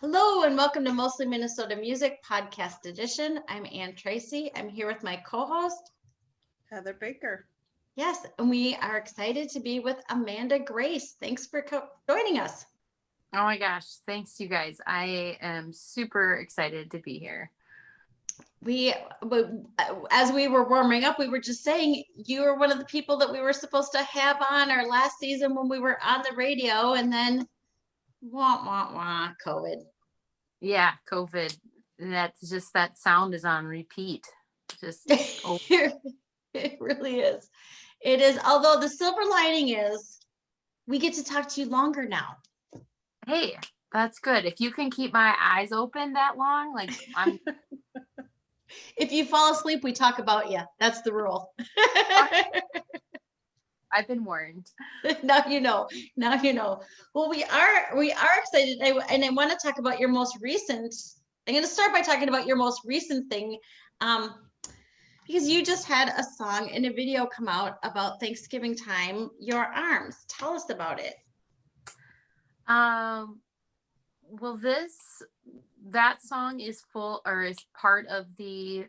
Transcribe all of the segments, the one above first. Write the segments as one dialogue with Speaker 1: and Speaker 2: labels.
Speaker 1: Hello and welcome to Mostly Minnesota Music Podcast Edition. I'm Ann Tracy. I'm here with my co-host,
Speaker 2: Heather Baker.
Speaker 1: Yes, and we are excited to be with Amanda Grace. Thanks for joining us.
Speaker 3: Oh my gosh, thanks you guys. I am super excited to be here.
Speaker 1: As we were warming up, we were just saying you were one of the people that we were supposed to have on our last season when we were on the radio, and then COVID.
Speaker 3: Yeah, COVID. That's just, that sound is on repeat. Just
Speaker 1: It really is. It is. Although the silver lining is we get to talk to you longer now.
Speaker 3: Hey, that's good. If you can keep my eyes open that long, like I'm.
Speaker 1: If you fall asleep, we talk about you. That's the rule.
Speaker 3: I've been warned.
Speaker 1: Now you know. Now you know. Well, we are excited, and I want to talk about your most recent. I'm going to start by talking about your most recent thing, because you just had a song and a video come out about Thanksgiving time. Your Arms. Tell us about it.
Speaker 3: Well, that song is part of the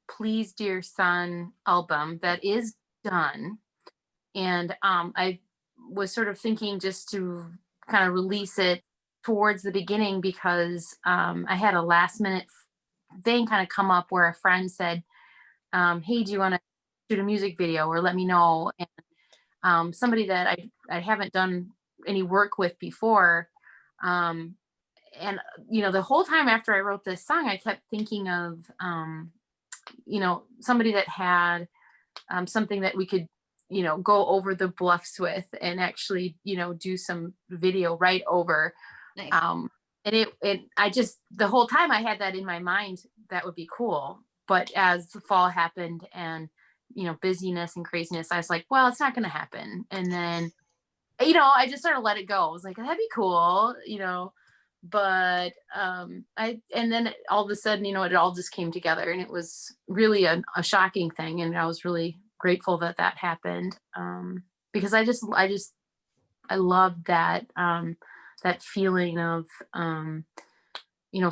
Speaker 3: Please Dear Son album that is done. And I was sort of thinking just to kind of release it towards the beginning because I had a last minute thing kind of come up where a friend said, hey, do you want to shoot a music video or let me know? And somebody that I haven't done any work with before. And, the whole time after I wrote this song, I kept thinking of, somebody that had something that we could, go over the bluffs with and actually, do some video right over.
Speaker 1: Nice.
Speaker 3: And the whole time I had that in my mind, that would be cool. But as the fall happened and, busyness and craziness, I was like, well, it's not going to happen. And then, I just sort of let it go. I was like, that'd be cool, but and then all of a sudden, it all just came together, and it was really a shocking thing. And I was really grateful that happened, because I love that, that feeling of,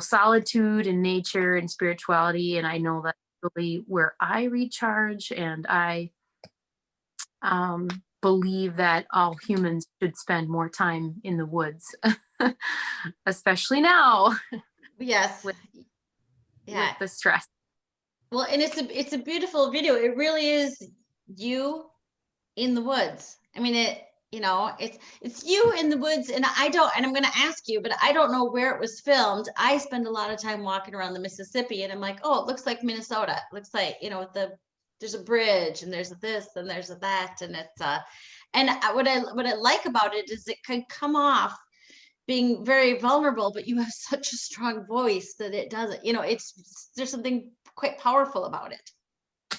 Speaker 3: solitude and nature and spirituality. And I know that's really where I recharge, and I believe that all humans should spend more time in the woods, especially now.
Speaker 1: Yes.
Speaker 3: with the stress.
Speaker 1: Well, and it's a beautiful video. It really is you in the woods. I mean, it's you in the woods, and I'm going to ask you, but I don't know where it was filmed. I spend a lot of time walking around the Mississippi, and I'm like, oh, it looks like Minnesota. It looks like, there's a bridge, and there's this, and there's that, and it's what I like about it is it can come off being very vulnerable, but you have such a strong voice that it doesn't, there's something quite powerful about it.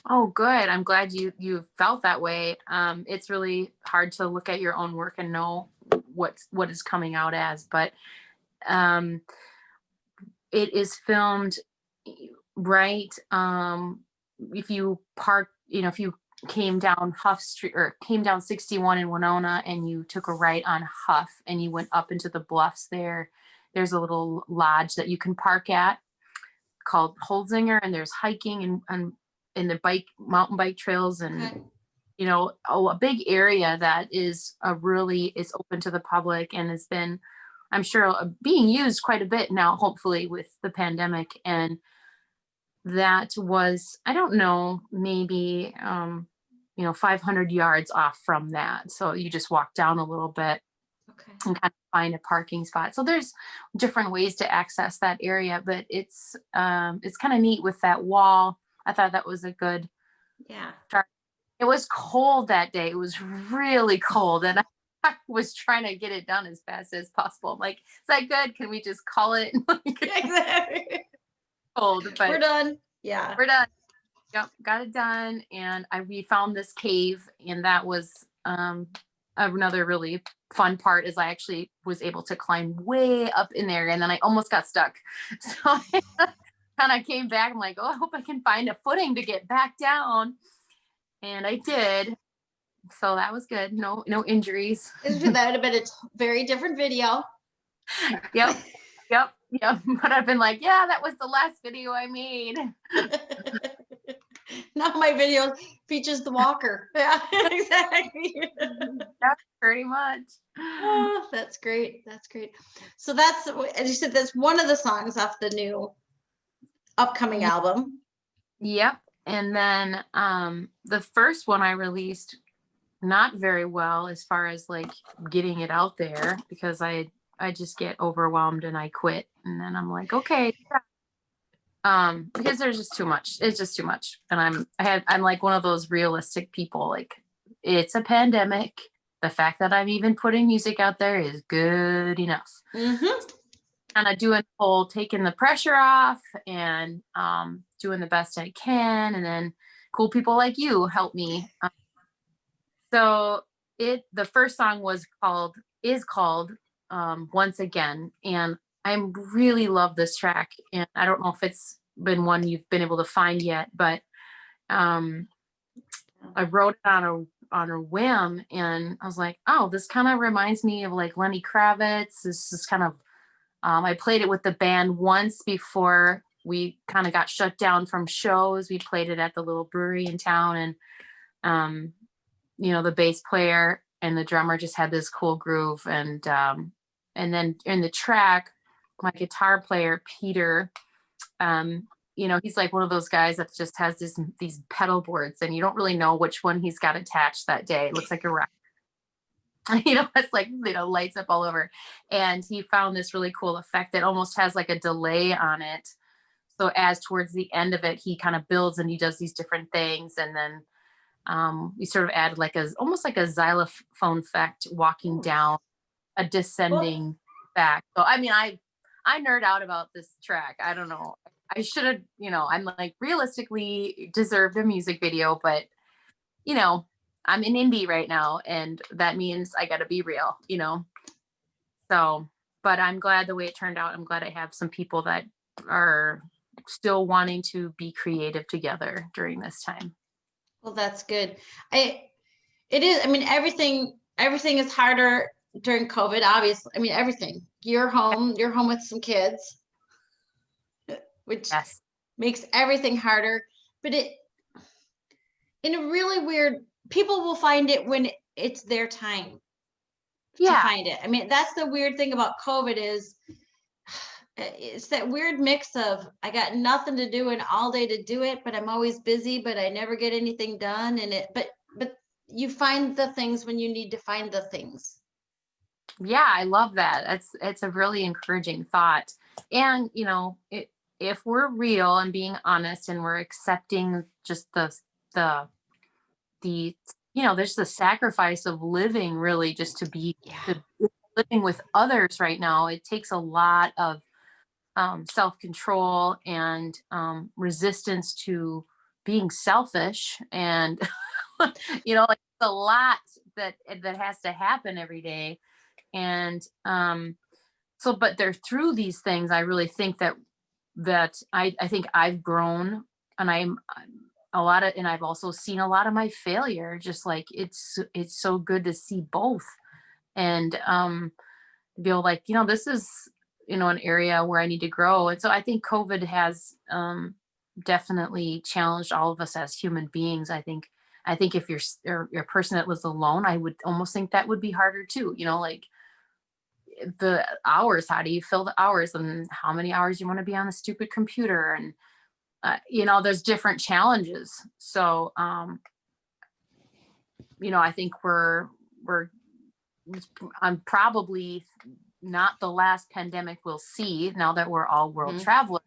Speaker 3: Oh, good. I'm glad you felt that way. It's really hard to look at your own work and know what is coming out as, but it is filmed right. If you if you came down Huff Street or came down 61 in Winona and you took a right on Huff and you went up into the bluffs there's a little lodge that you can park at called Holzinger, and there's hiking and the mountain bike trails, and
Speaker 1: Okay.
Speaker 3: A big area that is open to the public and has been, I'm sure, being used quite a bit now, hopefully with the pandemic. And that was, I don't know, maybe 500 yards off from that. So you just walk down a little bit.
Speaker 1: Okay.
Speaker 3: And kind of find a parking spot. So there's different ways to access that area, but it's kind of neat with that wall. I thought that was a good start. It was cold that day. It was really cold, and I was trying to get it done as fast as possible. I'm like, is that good? Can we just call it?
Speaker 1: Exactly.
Speaker 3: Cold, but
Speaker 1: we're done. Yeah,
Speaker 3: we're done. Yep, got it done, and we found this cave, and that was another really fun part is I actually was able to climb way up in there, and then I almost got stuck. So I kind of came back. I'm like, oh, I hope I can find a footing to get back down. And I did. So that was good. No injuries.
Speaker 1: That would have been a very different video.
Speaker 3: Yep. Yeah, but I've been like, yeah, that was the last video I made.
Speaker 1: Now my video features the walker. Yeah, exactly.
Speaker 3: Yeah, pretty much.
Speaker 1: Oh, that's great. That's great. So that's, as you said, that's one of the songs off the new upcoming album.
Speaker 3: Yep. And then the first one I released not very well as far as like getting it out there, because I just get overwhelmed and I quit. And then I'm like, okay. Because there's just too much. It's just too much. And I'm like one of those realistic people. Like, it's a pandemic. The fact that I'm even putting music out there is good enough.
Speaker 1: Mm-hmm.
Speaker 3: Kind of doing the whole taking the pressure off and doing the best I can. And then cool people like you help me. So the first song is called Once Again. And I really love this track. And I don't know if it's been one you've been able to find yet, but I wrote it on a whim, and I was like, oh, this kind of reminds me of like Lenny Kravitz. This is kind of I played it with the band once before we kind of got shut down from shows. We played it at the little brewery in town, and the bass player and the drummer just had this cool groove, and then in the track, my guitar player Peter, he's like one of those guys that just has these pedal boards, and you don't really know which one he's got attached that day. It looks like a rock. It's like, lights up all over. And he found this really cool effect that almost has like a delay on it. So as towards the end of it, he kind of builds and he does these different things. And then we sort of added almost like a xylophone effect walking down a descending back. So, I mean, I nerd out about this track. I don't know. I should have, I'm like realistically deserved a music video, but I'm in indie right now, and that means I got to be real, So, but I'm glad the way it turned out. I'm glad I have some people that are still wanting to be creative together during this time.
Speaker 1: Well, that's good. It is. I mean, everything is harder during COVID, obviously. I mean, everything. You're home with some kids, which
Speaker 3: Yes.
Speaker 1: makes everything harder. But in a really weird, people will find it when it's their time to find it. I mean, that's the weird thing about COVID is it's that weird mix of I got nothing to do and all day to do it, but I'm always busy, but I never get anything done. But you find the things when you need to find the things.
Speaker 3: Yeah, I love that. It's a really encouraging thought. And, if we're real and being honest and we're accepting just the there's the sacrifice of living really just to be living with others right now. It takes a lot of self-control and resistance to being selfish, and like a lot that has to happen every day. And so, but they're through these things. I really think that I think I've grown, and and I've also seen a lot of my failure. Just like it's so good to see both, and feel like this is an area where I need to grow. And so I think COVID has definitely challenged all of us as human beings. I think if you're a person that was alone, I would almost think that would be harder too. Like the hours, how do you fill the hours, and how many hours you want to be on the stupid computer, and there's different challenges. So I think I'm probably not the last pandemic we'll see, now that we're all world travelers.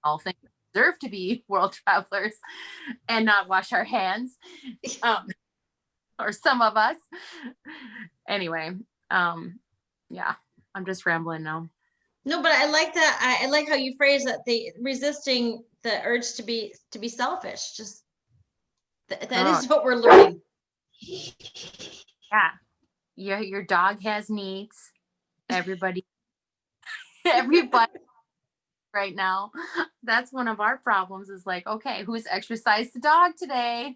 Speaker 3: All things deserve to be world travelers and not wash our hands, or some of us. Anyway, yeah, I'm just rambling now.
Speaker 1: No, but I like that. I like how you phrase that. Resisting the urge to be selfish. Just that is what we're learning.
Speaker 3: Yeah, your dog has needs. Everybody right now, that's one of our problems, is like, okay, who's exercised the dog today?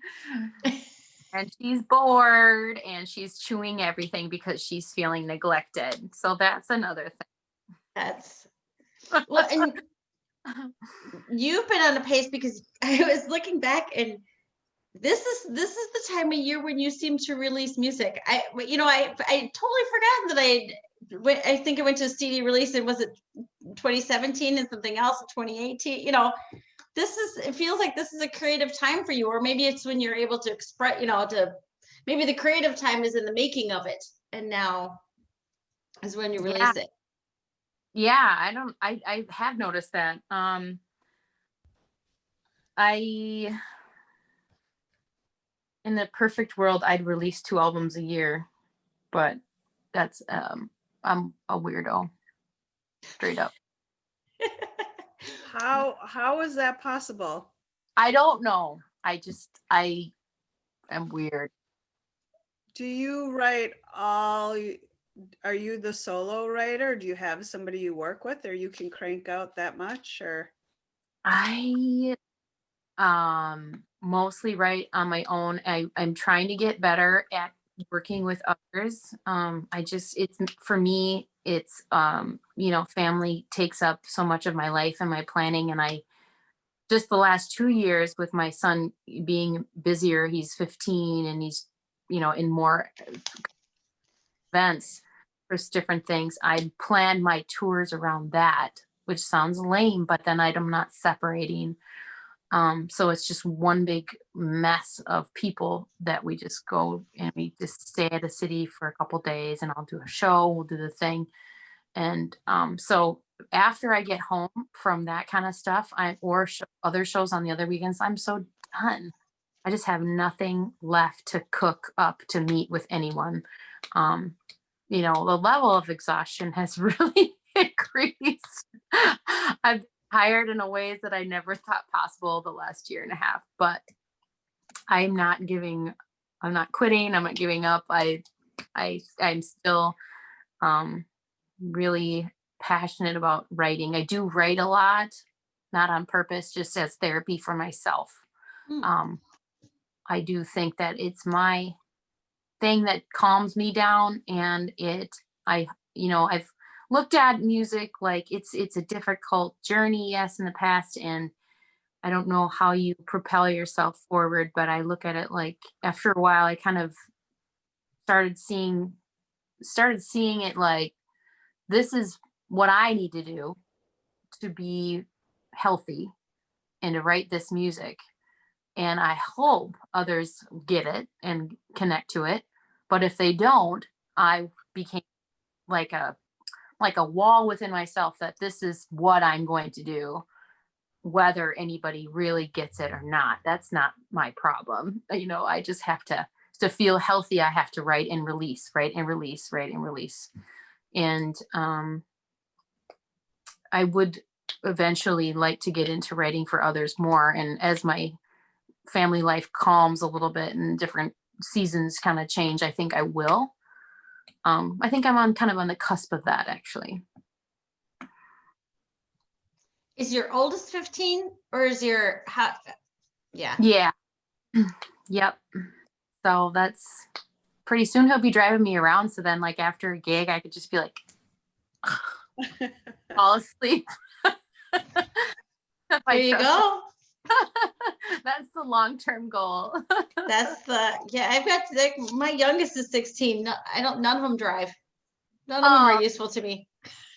Speaker 3: And she's bored and she's chewing everything because she's feeling neglected. So that's another thing.
Speaker 1: Well, and you've been on a pace because I was looking back and this is the time of year when you seem to release music. I totally forgot that I think I went to a CD release and was it 2017 and something else in 2018, it feels like this is a creative time for you, or maybe it's when you're able to express, maybe the creative time is in the making of it and now is when you release it.
Speaker 3: Yeah, I have noticed that. In the perfect world, I'd release 2 albums a year, but that's I'm a weirdo, straight up.
Speaker 2: How is that possible?
Speaker 3: I don't know. I am weird.
Speaker 2: Do you write are you the solo writer? Do you have somebody you work with, or you can crank out that much, or?
Speaker 3: I mostly write on my own. I'm trying to get better at working with others. It's for me, it's family takes up so much of my life and my planning, and I just the last 2 years with my son being busier, he's 15 and he's in more events for different things. I planned my tours around that, which sounds lame, but then I'm not separating. So it's just one big mess of people that we just go and we just stay at a city for a couple days, and I'll do a show, we'll do the thing. And so after I get home from that kind of stuff, other shows on the other weekends, I'm so done. I just have nothing left to cook up to meet with anyone. The level of exhaustion has really increased. I've tired in a ways that I never thought possible the last year and a half, but I'm not quitting. I'm not giving up. I'm still really passionate about writing. I do write a lot, not on purpose, just as therapy for myself. I do think that it's my thing that calms me down, and I've looked at music like it's a difficult journey, yes, in the past, and I don't know how you propel yourself forward, but I look at it like after a while I kind of started seeing it like this is what I need to do to be healthy and to write this music. And I hope others get it and connect to it. But if they don't, I became like a wall within myself that this is what I'm going to do, whether anybody really gets it or not. That's not my problem. I just have to feel healthy. I have to write and release, write and release, write and release. And I would eventually like to get into writing for others more. And as my family life calms a little bit and different seasons kind of change, I think I will. I think I'm on the cusp of that, actually.
Speaker 1: Is your oldest 15 or is your yeah.
Speaker 3: Yeah. Yep. So that's pretty soon he'll be driving me around. So then like after a gig, I could just be like, fall asleep.
Speaker 1: There you go.
Speaker 3: That's the long-term goal.
Speaker 1: I've got my youngest is 16. None of them drive. None of them are useful to me.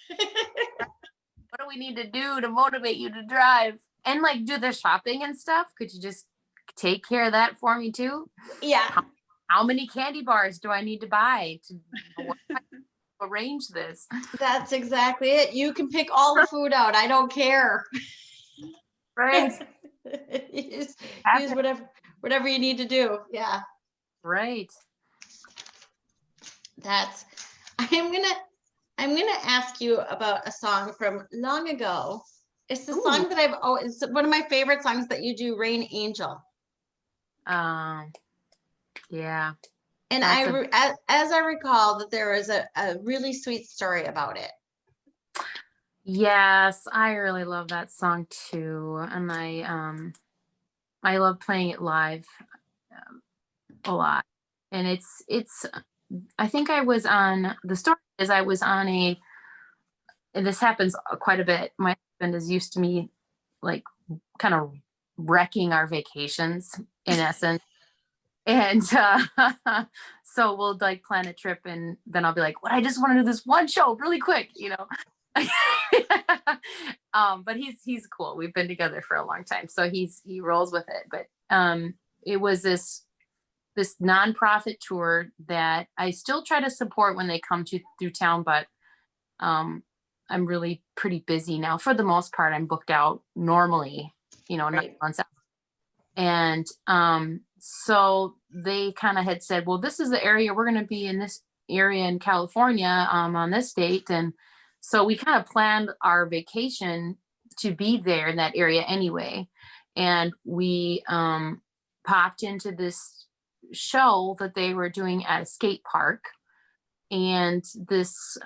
Speaker 3: What do we need to do to motivate you to drive and like do the shopping and stuff? Could you just take care of that for me too?
Speaker 1: Yeah.
Speaker 3: How many candy bars do I need to buy to arrange this?
Speaker 1: That's exactly it. You can pick all the food out. I don't care.
Speaker 3: Right.
Speaker 1: use whatever you need to do. Yeah.
Speaker 3: Right.
Speaker 1: I'm gonna ask you about a song from long ago. It's the song that it's one of my favorite songs that you do, Rain Angel.
Speaker 3: Yeah.
Speaker 1: And as I recall that there was a really sweet story about it.
Speaker 3: Yes, I really love that song too. And I love playing it live a lot. And it's I think I was on a and this happens quite a bit. My husband is used to me like kind of wrecking our vacations in essence. And so we'll like plan a trip and then I'll be like, what, I just want to do this one show really quick, you know. But he's cool. We've been together for a long time. So he rolls with it. But it was this nonprofit tour that I still try to support when they come through town, but I'm really pretty busy now. For the most part, I'm booked out normally, you know, 9 months out. And so they kind of had said, well, this is the area we're going to be in, this area in California on this date. And so we kind of planned our vacation to be there in that area anyway. And we popped into this show that they were doing at a skate park. And this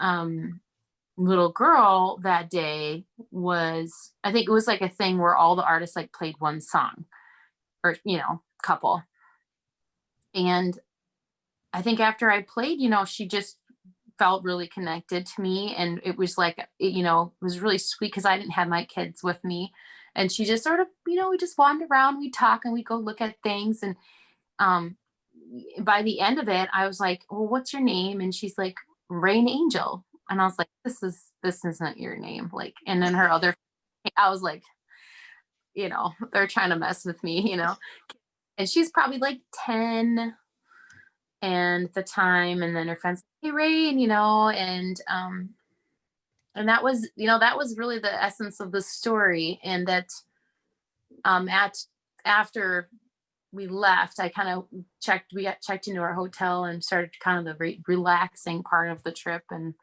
Speaker 3: little girl that day was, I think it was like a thing where all the artists like played one song or, you know, couple. And I think after I played, you know, she just felt really connected to me. And it was like, you know, it was really sweet because I didn't have my kids with me. And she just sort of, you know, we just wandered around, we talk and we go look at things. And by the end of it, I was like, well, what's your name? And she's like, Rain Angel. And I was like, this isn't your name. Like, and then her other, I was like, you know, they're trying to mess with me, you know. And she's probably like 10 and at the time, and then her friends, hey Rain, you know, and that was, you know, that was really the essence of the story. And that after we left, I kind of we got checked into our hotel and started kind of the relaxing part of the trip. And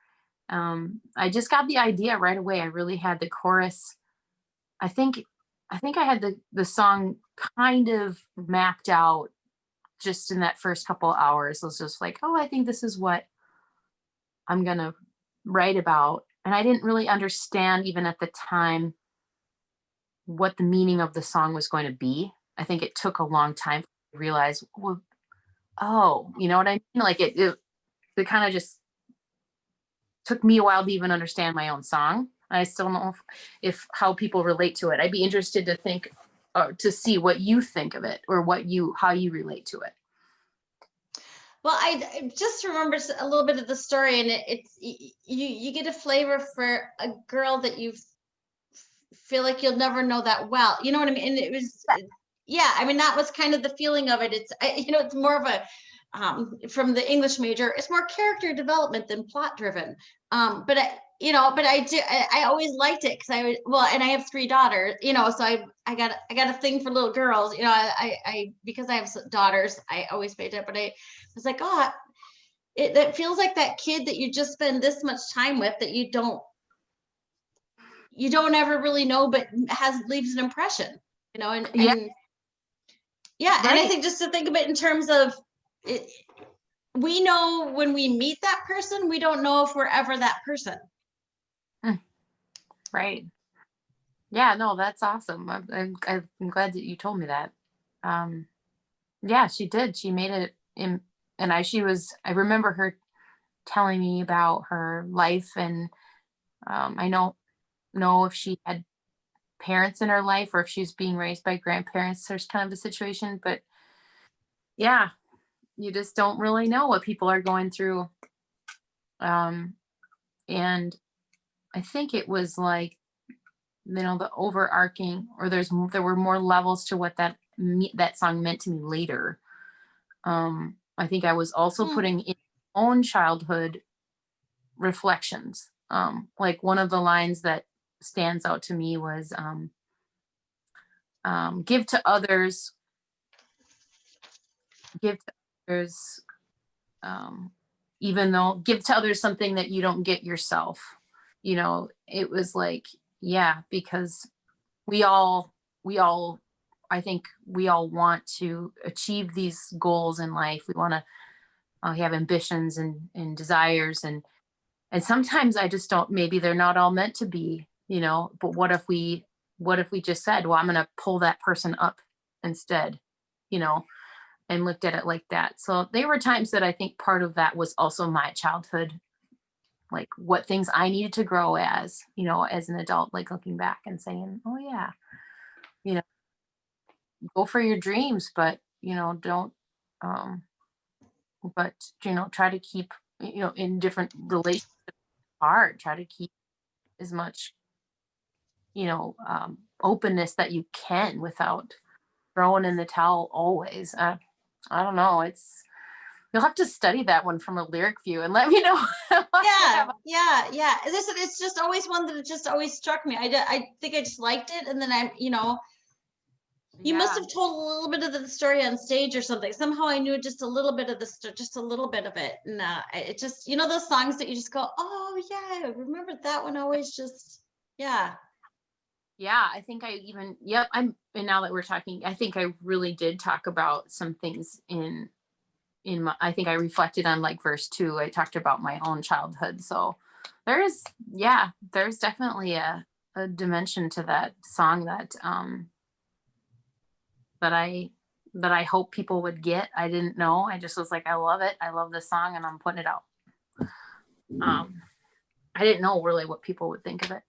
Speaker 3: I just got the idea right away. I really had the chorus. I think I had the song kind of mapped out just in that first couple of hours. I was just like, oh, I think this is what I'm going to write about. And I didn't really understand even at the time what the meaning of the song was going to be. I think it took a long time to realize, well, oh, you know what I mean? Like it kind of just took me a while to even understand my own song. I still don't know if how people relate to it. I'd be interested to think to see what you think of it or how you relate to it.
Speaker 1: Well, I just remember a little bit of the story, and it's you get a flavor for a girl that you feel like you'll never know that well. You know what I mean? And it was, yeah. I mean, that was kind of the feeling of it. It's, you know, it's more of a from the English major. It's more character development than plot driven. But I always liked it because and I have 3 daughters, you know, so I got a thing for little girls, you know, I because I have daughters, I always made it, but I was like, oh, it feels like that kid that you just spend this much time with that you don't ever really know, but leaves an impression, you know, and
Speaker 3: yeah,
Speaker 1: right. And I think just to think of it in terms of it, we know when we meet that person, we don't know if we're ever that person.
Speaker 3: Right. Yeah, no, that's awesome. I'm glad that you told me that. Yeah, she did. She made it in, and I remember her telling me about her life, and I don't know if she had parents in her life or if she was being raised by grandparents. There's kind of a situation, but yeah, you just don't really know what people are going through. And I think it was like, you know, the overarching, or there were more levels to what that song meant to me later. I think I was also putting in my own childhood reflections. Like one of the lines that stands out to me was give to others, even though give to others something that you don't get yourself. You know, it was like, yeah, because we all I think we all want to achieve these goals in life. We want to have ambitions and desires, and sometimes I just don't, maybe they're not all meant to be, you know. But what if we just said, well, I'm going to pull that person up instead, you know, and looked at it like that. So there were times that I think part of that was also my childhood like what things I needed to grow as, as an adult, like looking back and saying, oh yeah, you know, go for your dreams, but don't, um, but try to keep, in different relationships hard, try to keep as much, openness that you can without throwing in the towel always. I don't know. You'll have to study that one from a lyric view and let me know.
Speaker 1: Yeah. Listen, it's just always one that it just always struck me. I think I just liked it, and then you must have told a little bit of the story on stage or something. Somehow I knew just a little bit of just a little bit of it, and it just those songs that you just go, oh yeah, I remember that one. Always just yeah.
Speaker 3: Yeah, I think and now that we're talking, I think I really did talk about some things in I think I reflected on like verse 2. I talked about my own childhood. So there's definitely a dimension to that song that I hope people would get. I didn't know. I just was like, I love it. I love this song and I'm putting it out. I didn't know really what people would think of it.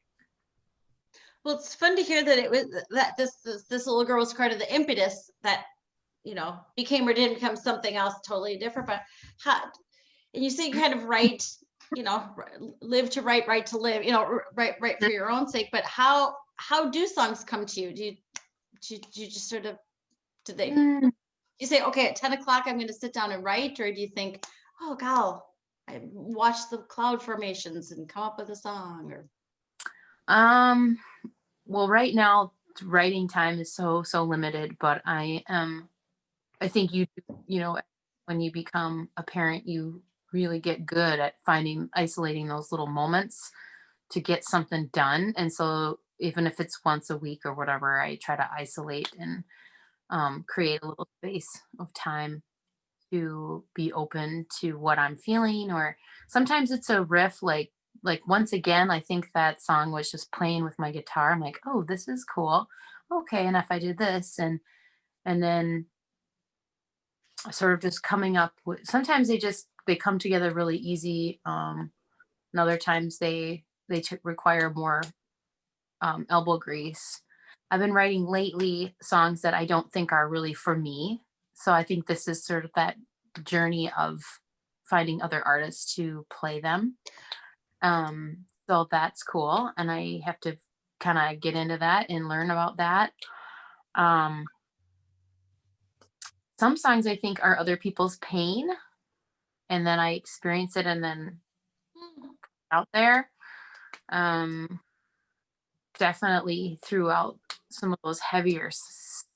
Speaker 1: Well, it's fun to hear that it was that this little girl was part of the impetus that became or didn't become something else totally different. But and you say you kind of write, live to write to live, write for your own sake. But how do songs come to you? Do you just sort of you say, okay, at 10 o'clock I'm going to sit down and write, or do you think, oh gal, I watch the cloud formations and come up with a song? Or
Speaker 3: well, right now writing time is so limited, but I think when you become a parent, you really get good at isolating those little moments to get something done. And so even if it's once a week or whatever, I try to isolate and create a little space of time to be open to what I'm feeling. Or sometimes it's a riff, like once again, I think that song was just playing with my guitar. I'm like, oh, this is cool. Okay. And if I did this and then sort of just coming up with, sometimes they come together really easy. And other times they require more elbow grease. I've been writing lately songs that I don't think are really for me. So I think this is sort of that journey of finding other artists to play them. So that's cool. And I have to kind of get into that and learn about that. Some songs I think are other people's pain, and then I experience it and then out there. Definitely throughout some of those heavier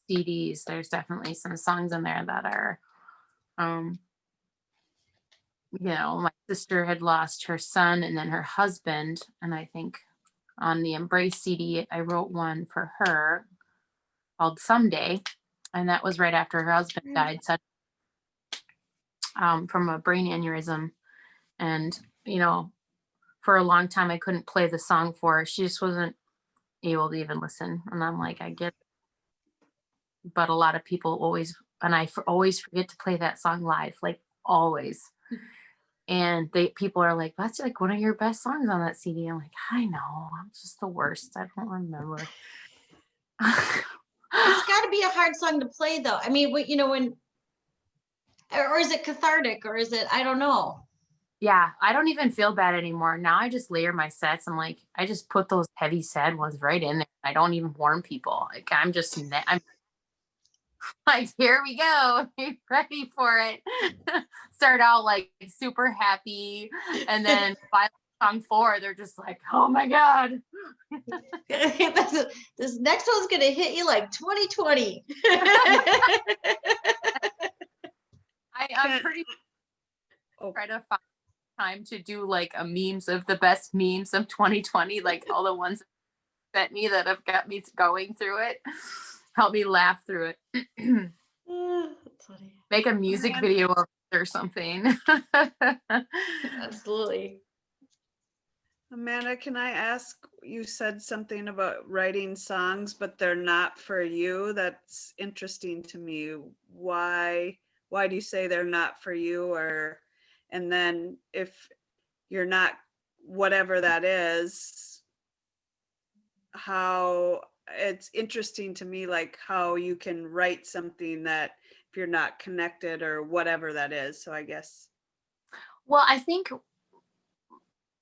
Speaker 3: CDs, there's definitely some songs in there that are, my sister had lost her son and then her husband. And I think on the Embrace CD, I wrote one for her called Someday. And that was right after her husband died from a brain aneurysm. And, for a long time, I couldn't play the song for her. She just wasn't able to even listen. And I'm like, I get it. But a lot of people always forget to play that song live, like always. And people are like, that's like one of your best songs on that CD. I'm like, I know, I'm just the worst. I don't remember.
Speaker 1: It's got to be a hard song to play, though. I mean, when, or is it cathartic, or is it, I don't know.
Speaker 3: Yeah, I don't even feel bad anymore. Now I just layer my sets. I'm like, I just put those heavy sad ones right in there. I don't even warn people. Like I'm like, here we go. Be ready for it. Start out like super happy. And then by song 4, they're just like, oh my God.
Speaker 1: This next one's going to hit you like 2020.
Speaker 3: I'm pretty try to find time to do like a memes of the best memes of 2020, like all the ones that me that have got me going through it. Help me laugh through it.
Speaker 1: That's funny.
Speaker 3: Make a music video or something.
Speaker 1: Absolutely.
Speaker 2: Amanda, can I ask, you said something about writing songs, but they're not for you. That's interesting to me. Why do you say they're not for you? And then if you're not whatever that is, how it's interesting to me, like how you can write something that if you're not connected or whatever that is. So I guess.
Speaker 3: Well, I think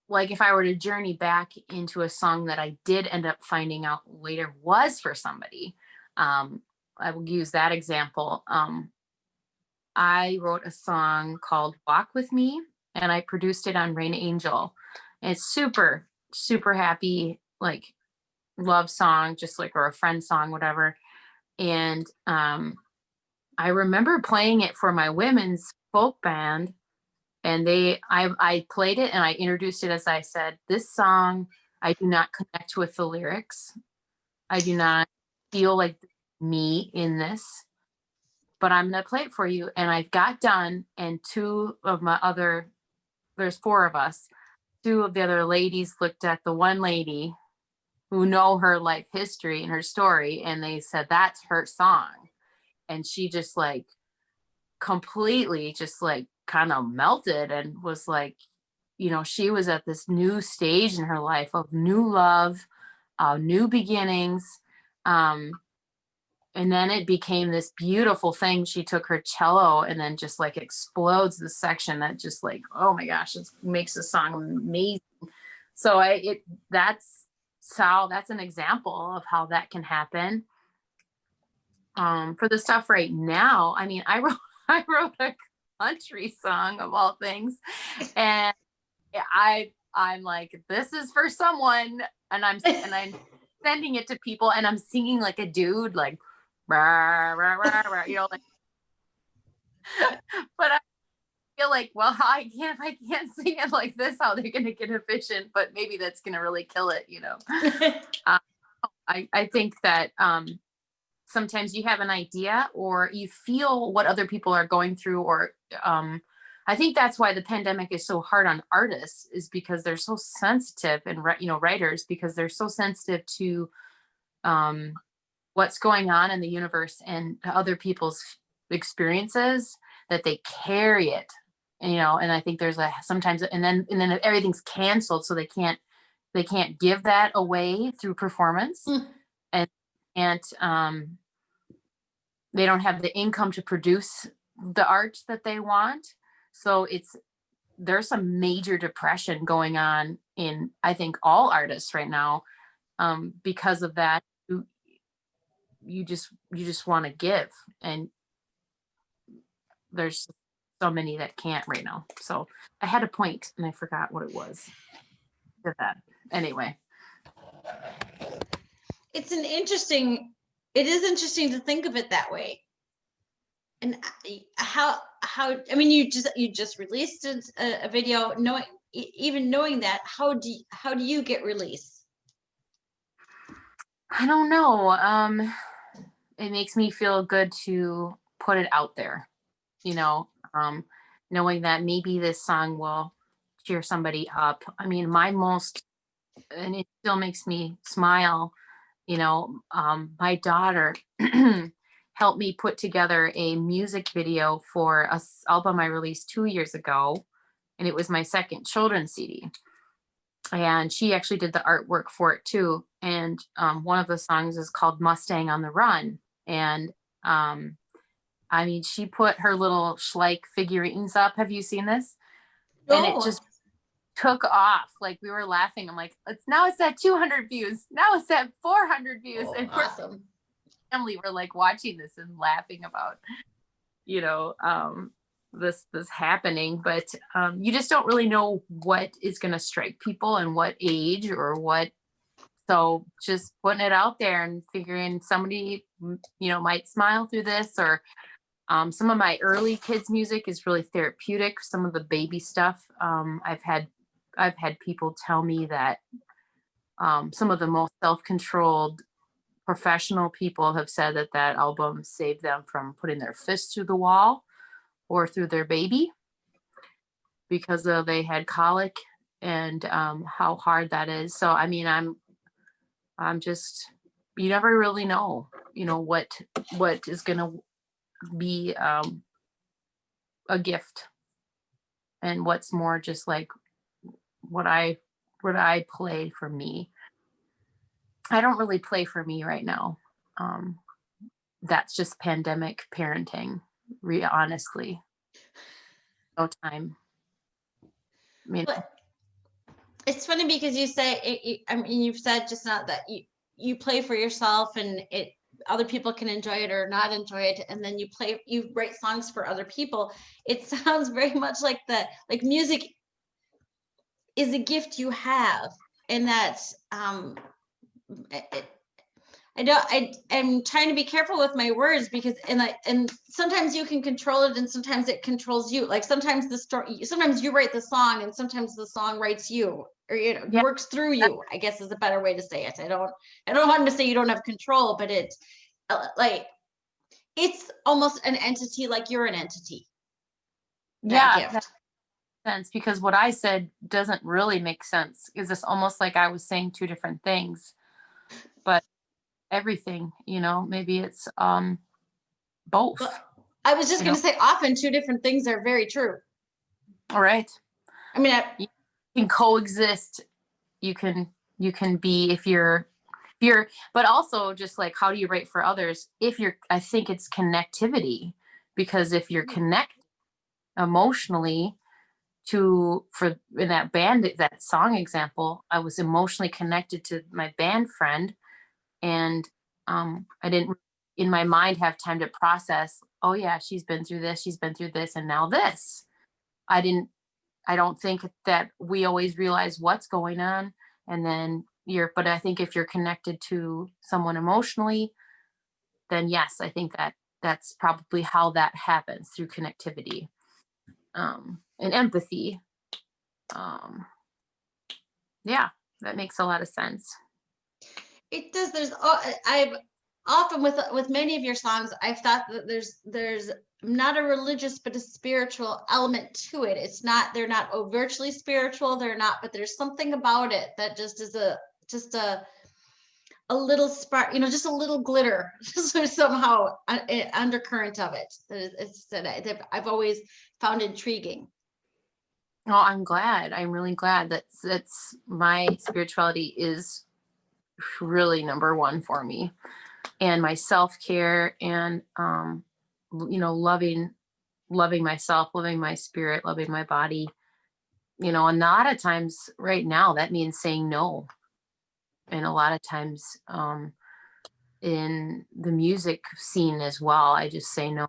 Speaker 3: like if I were to journey back into a song that I did end up finding out later was for somebody, I will use that example. I wrote a song called Walk With Me and I produced it on Rain Angel. And it's super, super happy, like love song, just like, or a friend song, whatever. And I remember playing it for my women's folk band, and I played it and I introduced it as I said, this song, I do not connect with the lyrics. I do not feel like me in this, but I'm going to play it for you. And I got done, and there's four of us, two of the other ladies looked at the one lady who know her life history and her story, and they said, that's her song. And she just like completely just like kind of melted and was like, she was at this new stage in her life of new love, new beginnings. And then it became this beautiful thing. She took her cello and then just like explodes the section that just like, oh my gosh, it makes the song amazing. So that's an example of how that can happen. For the stuff right now, I mean, I wrote a country song of all things, and I'm like, this is for someone, and I'm sending it to people, and I'm singing like a dude, like rah, rah, rah, rah, like. But I feel like, well, if I can't sing it like this, how they're gonna get efficient? But maybe that's gonna really kill it, I think that sometimes you have an idea or you feel what other people are going through, or I think that's why the pandemic is so hard on artists, is because they're so sensitive, and writers, because they're so sensitive to what's going on in the universe and other people's experiences, that they carry it, and I think there's sometimes, and then everything's canceled, so they can't give that away through performance. And they don't have the income to produce the art that they want. So there's some major depression going on in, I think, all artists right now, because of that. You just want to give, and there's so many that can't right now. So I had a point and I forgot what it was. Did that anyway.
Speaker 1: It is interesting to think of it that way. And how I mean, you just released a video, knowing that, how do you get release?
Speaker 3: I don't know. It makes me feel good to put it out there, knowing that maybe this song will cheer somebody up. I mean, and it still makes me smile, my daughter helped me put together a music video for an album I released 2 years ago, and it was my second children's CD. And she actually did the artwork for it too. And one of the songs is called Mustang on the Run. And I mean, she put her little Schleich figurines up. Have you seen this?
Speaker 1: No.
Speaker 3: And it just took off. Like, we were laughing. I'm like, it's at 200 views. Now it's at 400 views.
Speaker 1: Oh,
Speaker 3: and
Speaker 1: awesome.
Speaker 3: Family were like watching this and laughing about, this happening. But you just don't really know what is going to strike people and what age or what. So just putting it out there and figuring somebody, might smile through this, or some of my early kids music is really therapeutic. Some of the baby stuff, I've had people tell me that some of the most self-controlled professional people have said that album saved them from putting their fists through the wall or through their baby, because they had colic, and how hard that is. So I mean, I'm just, you never really know, what is going to be a gift, and what's more just like what I play for me. I don't really play for me right now. That's just pandemic parenting, honestly. No time. I mean,
Speaker 1: But it's funny because you say, I mean, you've said just now that you play for yourself and other people can enjoy it or not enjoy it, and then you write songs for other people. It sounds very much like music is a gift you have, and that's I'm trying to be careful with my words because and sometimes you can control it and sometimes it controls you. Like sometimes sometimes you write the song and sometimes the song writes you, or
Speaker 3: Yeah.
Speaker 1: works through you, I guess is a better way to say it. I don't want to say you don't have control, but it's like it's almost an entity, like you're an entity. That
Speaker 3: yeah,
Speaker 1: gift.
Speaker 3: that makes sense, because what I said doesn't really make sense. Is this almost like I was saying two different things, but everything, maybe it's both.
Speaker 1: Well, I was just going to say, often two different things are very true.
Speaker 3: All right.
Speaker 1: I mean,
Speaker 3: you can coexist. You can be, if you're, but also just like, how do you write for others? I think it's connectivity, because if you're connected emotionally in that band, that song example, I was emotionally connected to my band friend, and I didn't in my mind have time to process, oh yeah, she's been through this and now this. I don't think that we always realize what's going on. And then but I think if you're connected to someone emotionally, then yes, I think that's probably how that happens, through connectivity, and empathy. Yeah, that makes a lot of sense.
Speaker 1: It does. I've often with many of your songs, I've thought that there's not a religious but a spiritual element to it. They're not overtly spiritual, but there's something about it that just is a little spark, just a little glitter, so somehow undercurrent of it that I've always found intriguing.
Speaker 3: Oh, I'm glad. I'm really glad that's my spirituality is really number one for me, and my self-care, and loving myself, loving my spirit, loving my body. And a lot of times right now that means saying no. And a lot of times in the music scene as well, I just say no.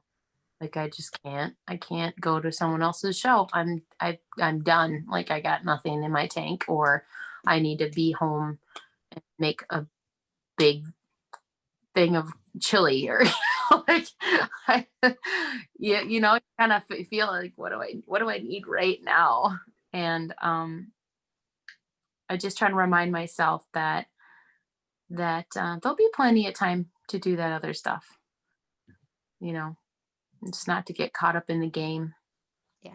Speaker 3: Like, I can't go to someone else's show. I'm done. Like, I got nothing in my tank, or I need to be home and make a big thing of chili, or like, you kind of feel like, what do I need right now? And I just try to remind myself that there'll be plenty of time to do that other stuff. It's not to get caught up in the game.
Speaker 1: Yeah.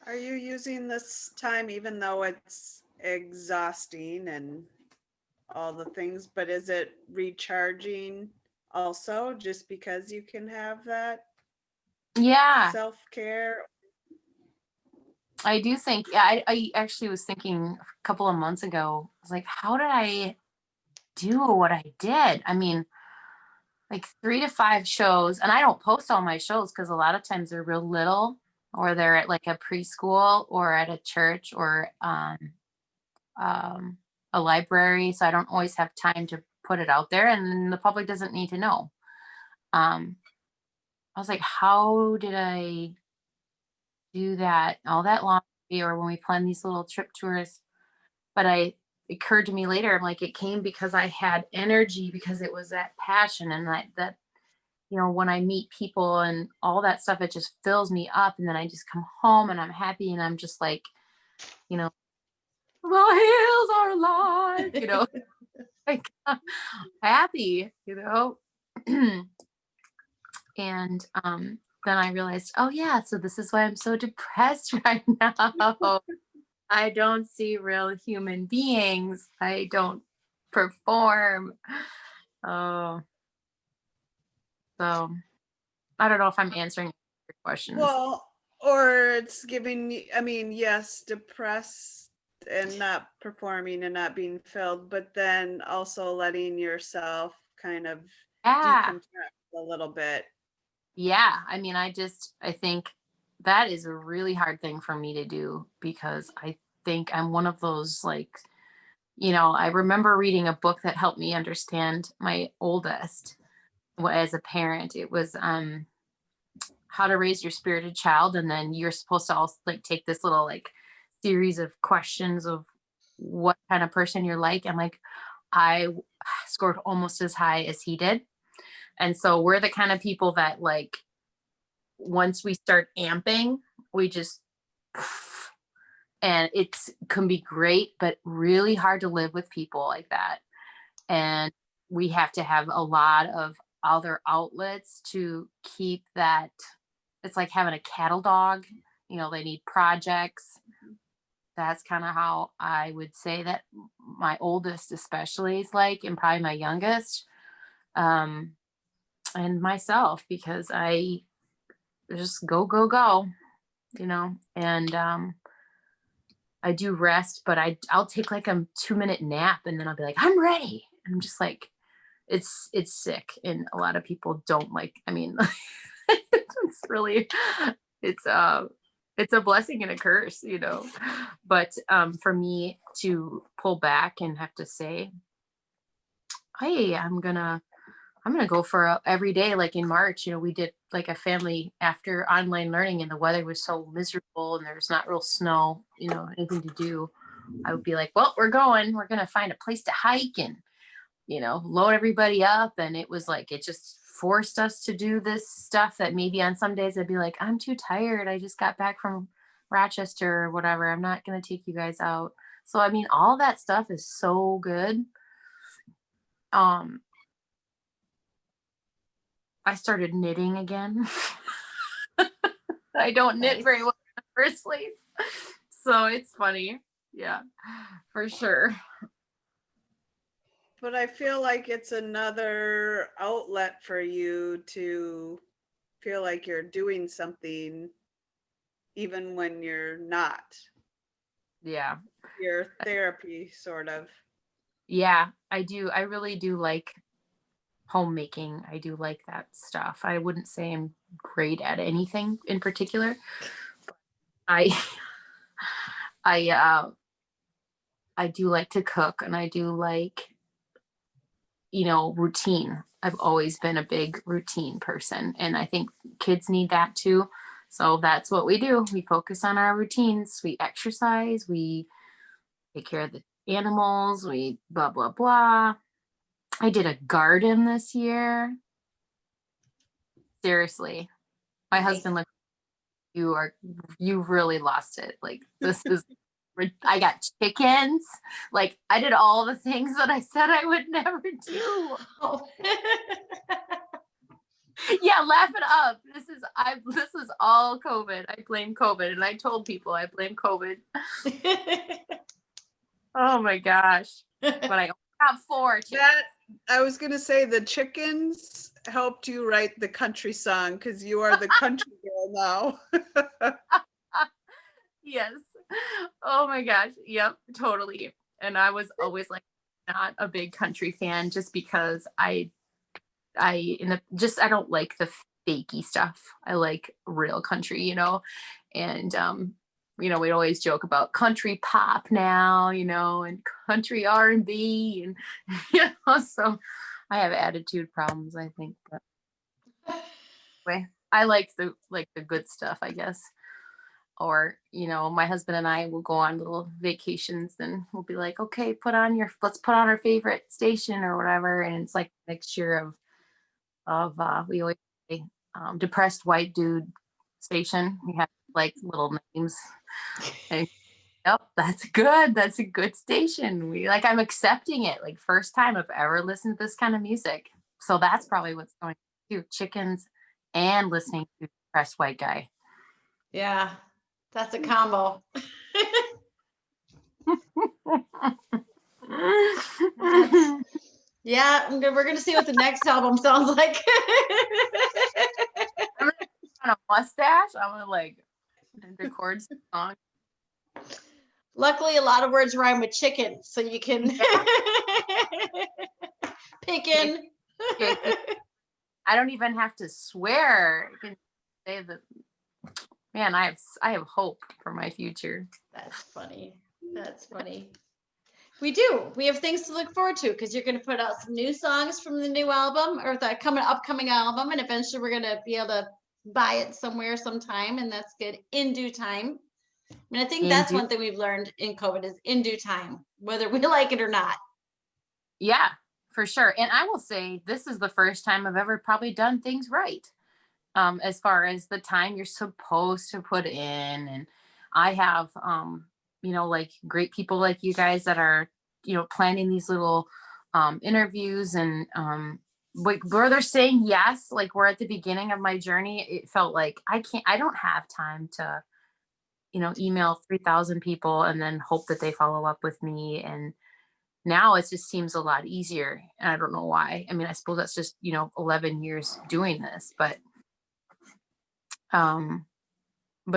Speaker 2: Are you using this time, even though it's exhausting and all the things, but is it recharging also, just because you can have that self-care?
Speaker 3: I do think, yeah, I actually was thinking a couple of months ago, I was like, how did I do what I did? I mean, like 3 to 5 shows, and I don't post all my shows because a lot of times they're real little, or they're at like a preschool or at a church, or a library. So I don't always have time to put it out there, and the public doesn't need to know. I was like, how did I do that all that long, or when we plan these little trip tours? But it occurred to me later, I'm like, it came because I had energy, because it was that passion, and that when I meet people and all that stuff, it just fills me up. And then I just come home and I'm happy, and I'm just like, the hills are alive, like, happy, and then I realized, oh yeah, so this is why I'm so depressed right now. I don't see real human beings. I don't perform. Oh, so I don't know if I'm answering your questions.
Speaker 2: Well, Or it's giving, I mean, yes, depressed and not performing and not being filled, but then also letting yourself kind of
Speaker 3: Yeah.
Speaker 2: decompress a little bit.
Speaker 3: Yeah. I mean, I think that is a really hard thing for me to do because I think I'm one of those, like, I remember reading a book that helped me understand my oldest as a parent. It was How to Raise Your Spirited Child, and then you're supposed to also like take this little like series of questions of what kind of person you're like. And like I scored almost as high as he did. And so we're the kind of people that like once we start amping, we just and it's can be great, but really hard to live with people like that. And we have to have a lot of other outlets to keep that. It's like having a cattle dog, they need projects. That's kind of how I would say that my oldest especially is like, and probably my youngest, and myself, because I just go, and I do rest, but I'll take like a 2-minute nap and then I'll be like, I'm ready. And I'm just like, it's sick. And a lot of people don't like, I mean, it's really, it's a blessing and a curse, but for me to pull back and have to say, hey, I'm gonna go for every day. Like in March, we did like a family after online learning and the weather was so miserable and there's not real snow, anything to do. I would be like, well, we're going to find a place to hike and, load everybody up. And it was like, it just forced us to do this stuff that maybe on some days I'd be like, I'm too tired. I just got back from Rochester or whatever. I'm not going to take you guys out. So, I mean, all that stuff is so good. I started knitting again. I don't knit very well in the first place. So it's funny. Yeah, for sure.
Speaker 2: But I feel like it's another outlet for you to feel like you're doing something even when you're not.
Speaker 3: Yeah.
Speaker 2: Your therapy, sort of.
Speaker 3: Yeah, I do. I really do like homemaking. I do like that stuff. I wouldn't say I'm great at anything in particular. I I do like to cook and I do like, routine. I've always been a big routine person and I think kids need that too. So that's what we do. We focus on our routines. We exercise, we take care of the animals, we blah, blah, blah. I did a garden this year. Seriously. My husband looked, you really lost it. Like this is I got chickens. Like I did all the things that I said I would never do.
Speaker 1: Oh.
Speaker 3: Yeah, laugh it up. This is all COVID. I blame COVID. And I told people I blame COVID. Oh my gosh. But I only got 4 chickens.
Speaker 2: I was gonna say the chickens helped you write the country song because you are the country girl now.
Speaker 3: Yes. Oh my gosh. Yep, totally. And I was always like not a big country fan just because I don't like the fakey stuff. I like real country, and we'd always joke about country pop now, and country R&B and so I have attitude problems, I think, but anyway, I like the good stuff, I guess. Or, my husband and I will go on little vacations and we'll be like, okay, let's put on our favorite station or whatever. And it's like a mixture of we always say depressed white dude station. We have like little names. And yep, that's good. That's a good station. I'm accepting it. Like first time I've ever listened to this kind of music. So that's probably what's going to chickens and listening to depressed white guy.
Speaker 1: Yeah, that's a combo. Yeah, we're gonna see what the next album sounds like.
Speaker 3: I'm gonna put on a mustache. I'm gonna like records the song.
Speaker 1: Luckily, a lot of words rhyme with chicken, so you can pick in.
Speaker 3: I don't even have to swear. I can say that. Man, I have hope for my future.
Speaker 1: That's funny. That's funny. We do. We have things to look forward to because you're going to put out some new songs from the new album or the upcoming album, and eventually we're going to be able to buy it somewhere sometime, and that's good in due time. I mean, I think that's one thing we've learned in COVID is in due time, whether we like it or not.
Speaker 3: Yeah, for sure. And I will say this is the first time I've ever probably done things right. As far as the time you're supposed to put in. And I have, like great people like you guys that are, planning these little interviews and where they're saying yes, like we're at the beginning of my journey. It felt like I don't have time to, email 3,000 people and then hope that they follow up with me. And now it just seems a lot easier. And I don't know why. I mean, I suppose that's just, 11 years doing this, but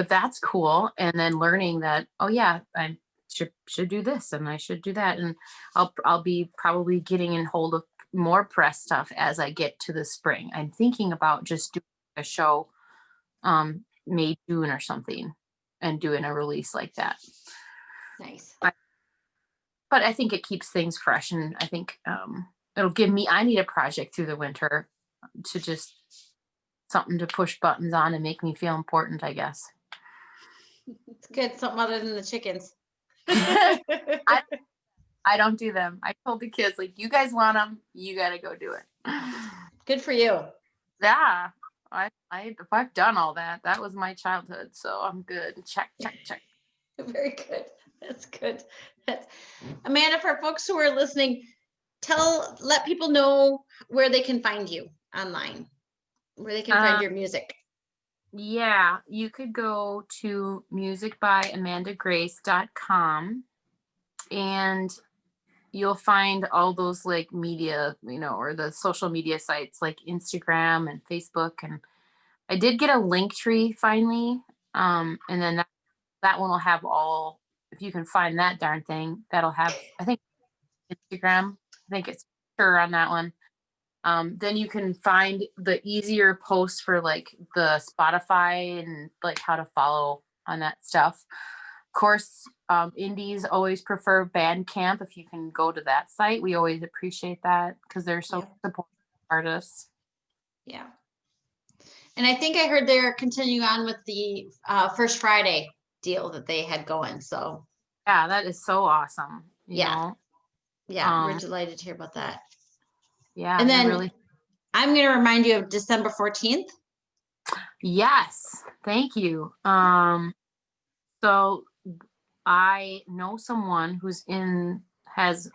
Speaker 3: that's cool. And then learning that, oh yeah, I should do this and I should do that. And I'll be probably getting in hold of more press stuff as I get to the spring. I'm thinking about just doing a show, May, June or something and doing a release like that.
Speaker 1: Nice.
Speaker 3: But I think it keeps things fresh. And I think, I need a project through the winter to just something to push buttons on and make me feel important, I guess.
Speaker 1: It's good. Something other than the chickens.
Speaker 3: I don't do them. I told the kids, like, you guys want them, you got to go do it.
Speaker 1: Good for you.
Speaker 3: Yeah. If I've done all that, that was my childhood. So I'm good. Check.
Speaker 1: Very good. That's good. Amanda, for folks who are listening, let people know where they can find you online, where they can find your music.
Speaker 3: Yeah, you could go to musicbyamandagrace.com and you'll find all those like media, or the social media sites like Instagram and Facebook. And I did get a link tree finally. And then that one will have all, if you can find that darn thing, that'll have, I think, Instagram. I think it's sure on that one. Then you can find the easier posts for like the Spotify and like how to follow on that stuff. Of course, indies always prefer Bandcamp. If you can go to that site, we always appreciate that because they're so supportive artists.
Speaker 1: Yeah. And I think I heard they're continuing on with the First Friday deal that they had going. So
Speaker 3: yeah, that is so awesome. You know?
Speaker 1: Yeah, we're delighted to hear about that.
Speaker 3: Yeah.
Speaker 1: And then I'm going to remind you of December 14th.
Speaker 3: Yes. Thank you. So I know someone has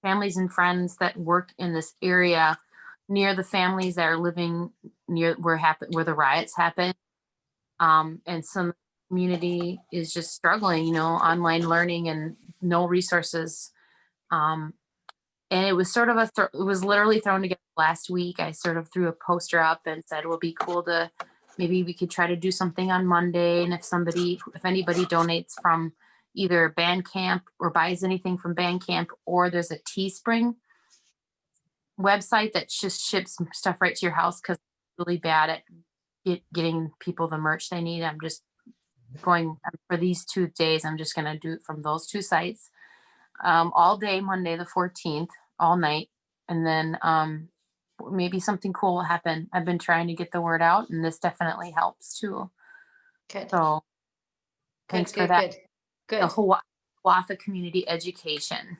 Speaker 3: families and friends that work in this area near the families that are living near where the riots happen. And some community is just struggling, online learning and no resources. And it was sort of it was literally thrown together last week. I sort of threw a poster up and said, it would be cool to, maybe we could try to do something on Monday. And if anybody donates from either Bandcamp or buys anything from Bandcamp, or there's a Teespring website that just ships stuff right to your house, because I'm really bad at getting people the merch they need. I'm just going for these 2 days. I'm just going to do it from those two sites all day, Monday the 14th, all night. And then maybe something cool will happen. I've been trying to get the word out, and this definitely helps too.
Speaker 1: Good.
Speaker 3: So thanks for that.
Speaker 1: Good.
Speaker 3: The Hiawatha Community Education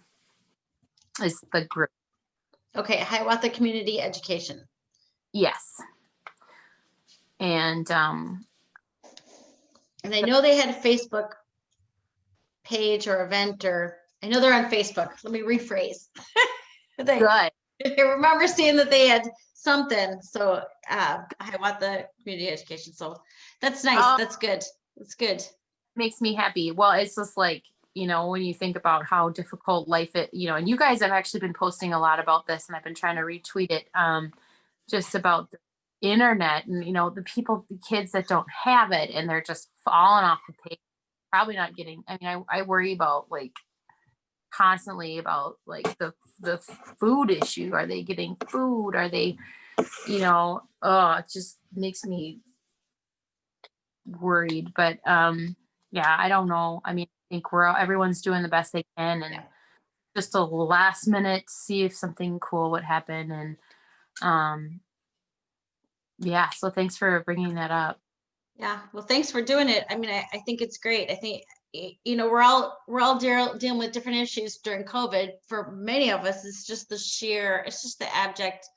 Speaker 3: is the group.
Speaker 1: Okay, Hiawatha Community Education.
Speaker 3: Yes. And
Speaker 1: I know they had a Facebook page or event, or I know they're on Facebook. Let me rephrase.
Speaker 3: Good.
Speaker 1: I remember seeing that they had something. So Hiawatha Community Education. So that's nice. That's good. That's good.
Speaker 3: Makes me happy. Well, it's just like, when you think about how difficult life is, and you guys have actually been posting a lot about this, and I've been trying to retweet it, just about internet and, the kids that don't have it and they're just falling off the page, probably not getting, I worry about like constantly about like the food issue. Are they getting food? Are they, it just makes me worried. But yeah, I don't know. I think everyone's doing the best they can, and just a last minute see if something cool would happen. And yeah, so thanks for bringing that up.
Speaker 1: Yeah, well, thanks for doing it. I think it's great. I think we're all dealing with different issues during COVID. For many of us, it's just the abject,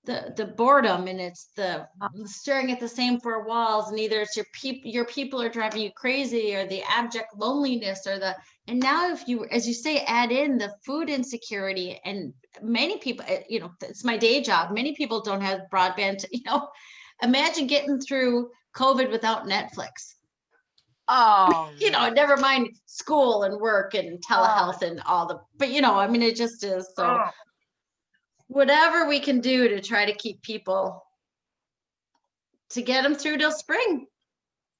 Speaker 1: the boredom, and it's the staring at the same four walls, and either it's your people are driving you crazy, or the abject loneliness, and now if you, as you say, add in the food insecurity, and many people, it's my day job. Many people don't have broadband. Imagine getting through COVID without Netflix.
Speaker 3: Oh,
Speaker 1: Never mind school and work and telehealth and all but it just is. So whatever we can do to try to keep people, to get them through till spring.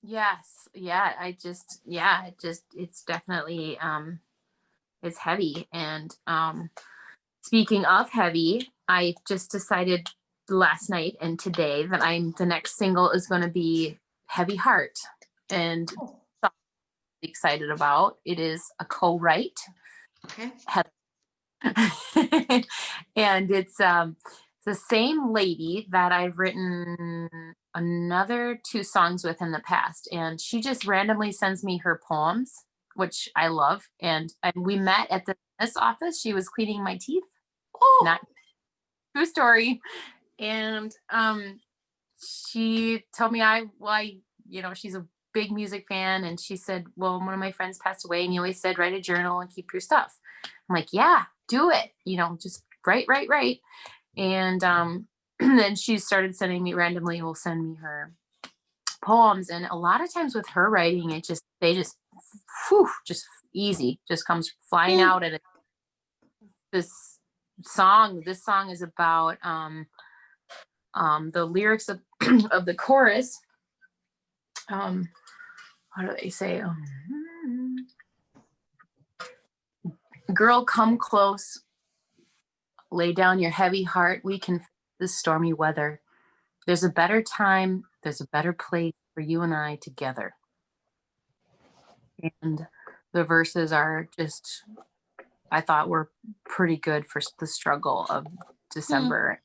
Speaker 3: Yes. Yeah. It's definitely, it's heavy. And, speaking of heavy, I just decided last night and today that the next single is going to be Heavy Heart, and excited about. It is a co-write.
Speaker 1: Okay.
Speaker 3: And it's the same lady that I've written another 2 songs with in the past, and she just randomly sends me her poems, which I love. And we met at the dentist's office. She was cleaning my teeth. Not true story. And she told me she's a big music fan, and she said, well, one of my friends passed away and he always said write a journal and keep your stuff. I'm like, yeah, do it, just write. And then she started sending me randomly, will send me her poems, and a lot of times with her writing, they just easy, just comes flying out. And this song is about the lyrics of of the chorus. How do they say? Girl, come close, lay down your heavy heart. We can face the stormy weather. There's a better time. There's a better place for you and I together. And the verses are just, I thought, were pretty good for the struggle of December.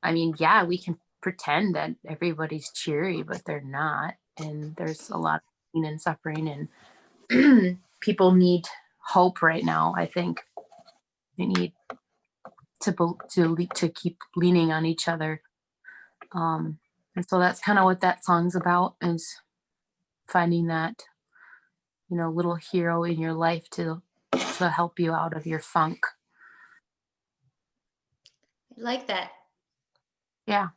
Speaker 3: Yeah, we can pretend that everybody's cheery, but they're not. And there's a lot of pain and suffering, and people need hope right now. I think they need to keep leaning on each other. And so that's kind of what that song's about, is finding that, little hero in your life to help you out of your funk.
Speaker 1: I like that.
Speaker 3: Yeah.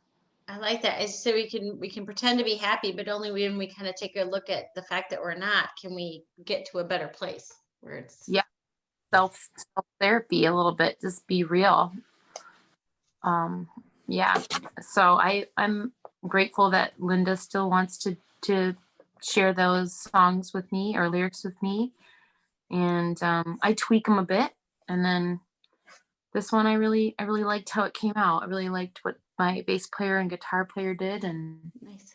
Speaker 1: I like that. So we can pretend to be happy, but only when we kind of take a look at the fact that we're not, can we get to a better place where it's
Speaker 3: self therapy a little bit, just be real. Yeah. So I'm grateful that Linda still wants to share those songs with me, or lyrics with me. And I tweak them a bit. And then this one, I really liked how it came out. I really liked what my bass player and guitar player did. And
Speaker 1: nice.